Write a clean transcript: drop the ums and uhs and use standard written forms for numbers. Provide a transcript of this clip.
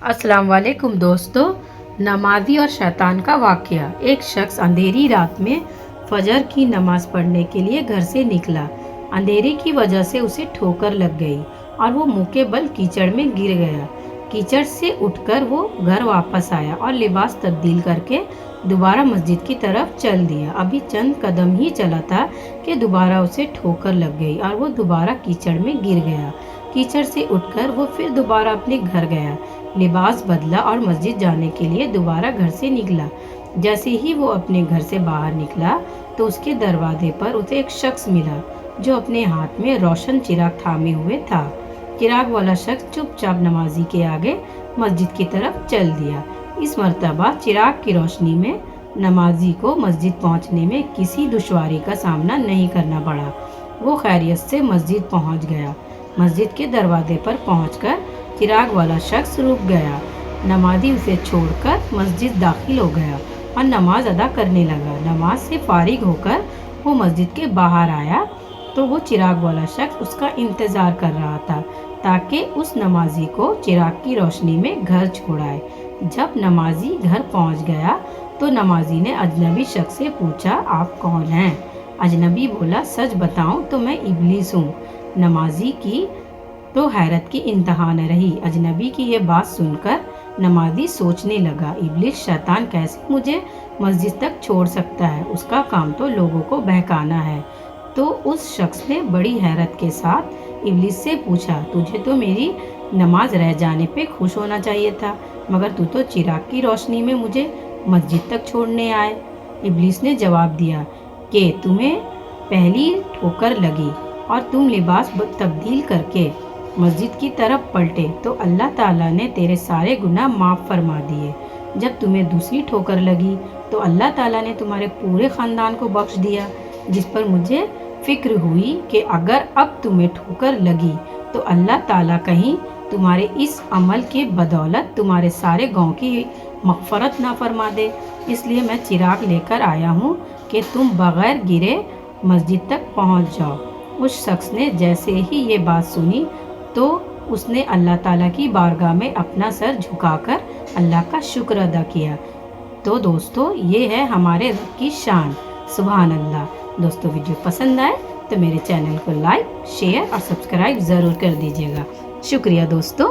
अस्सलाम वालेकुम दोस्तों। नमाजी और शैतान का वाक़या। एक शख्स अंधेरी रात में फजर की नमाज पढ़ने के लिए घर से निकला। अंधेरे की वजह से उसे ठोकर लग गई और वो मुँह के बल कीचड़ में गिर गया। कीचड़ से उठकर वो घर वापस आया और लिबास तब्दील करके दोबारा मस्जिद की तरफ चल दिया। अभी चंद कदम ही चला था कि दोबारा उसे ठोकर लग गई और वो दोबारा कीचड़ में गिर गया। कीचड़ से उठकर वो फिर दोबारा अपने घर गया, लिबास बदला और मस्जिद जाने के लिए दोबारा घर से निकला। जैसे ही वो अपने घर से बाहर निकला तो उसके दरवाजे पर उसे एक शख्स मिला जो अपने हाथ में रोशन चिराग थामे हुए था। चिराग वाला शख्स चुपचाप नमाजी के आगे मस्जिद की तरफ चल दिया। इस मर्तबा चिराग की रोशनी में नमाजी को मस्जिद पहुंचने में किसी दुश्वारी का सामना नहीं करना पड़ा। वो खैरियत से मस्जिद पहुंच गया। मस्जिद के दरवाजे पर पहुंचकर चिराग वाला शख्स रुक गया। नमाजी उसे छोड़कर मस्जिद दाखिल हो गया और नमाज अदा करने लगा। नमाज से फारिग होकर वो मस्जिद के बाहर आया तो वो चिराग वाला शख्स उसका इंतज़ार कर रहा था ताकि उस नमाजी को चिराग की रोशनी में घर छोड़ाए। जब नमाजी घर पहुंच गया तो नमाजी ने अजनबी शख्स से पूछा, आप कौन हैं? अजनबी बोला, सच बताऊं तो मैं इब्लीस हूँ। नमाजी की तो हैरत की इंतहा न रही। अजनबी की ये बात सुनकर नमाजी सोचने लगा, इब्लीस शैतान कैसे मुझे मस्जिद तक छोड़ सकता है? उसका काम तो लोगों को बहकाना है। तो उस शख्स ने बड़ी हैरत के साथ इब्लीस से पूछा, तुझे तो मेरी नमाज रह जाने पे खुश होना चाहिए था, मगर तू तो चिराग की रोशनी में मुझे मस्जिद तक छोड़ने आए। इब्लीस ने जवाब दिया कि तुम्हें पहली ठोकर लगी और तुम लिबास तब्दील करके मस्जिद की तरफ पलटे तो अल्लाह ताला ने तेरे सारे गुनाह माफ़ फरमा दिए। जब तुम्हें दूसरी ठोकर लगी तो अल्लाह ताला ने तुम्हारे पूरे ख़ानदान को बख्श दिया, जिस पर मुझे फ़िक्र हुई कि अगर अब तुम्हें ठोकर लगी तो अल्लाह ताला कहीं तुम्हारे इस अमल के बदौलत तुम्हारे सारे गांव की मग़फ़रत ना फरमा दे। इसलिए मैं चिराग लेकर आया हूँ कि तुम बग़ैर गिरे मस्जिद तक पहुँच जाओ। उस शख्स ने जैसे ही ये बात सुनी तो उसने अल्लाह ताला की बारगाह में अपना सर झुकाकर अल्लाह का शुक्र अदा किया। तो दोस्तों, ये है हमारे रब की शान। सुभान अल्लाह। दोस्तों, वीडियो पसंद आए तो मेरे चैनल को लाइक, शेयर और सब्सक्राइब ज़रूर कर दीजिएगा। शुक्रिया दोस्तों।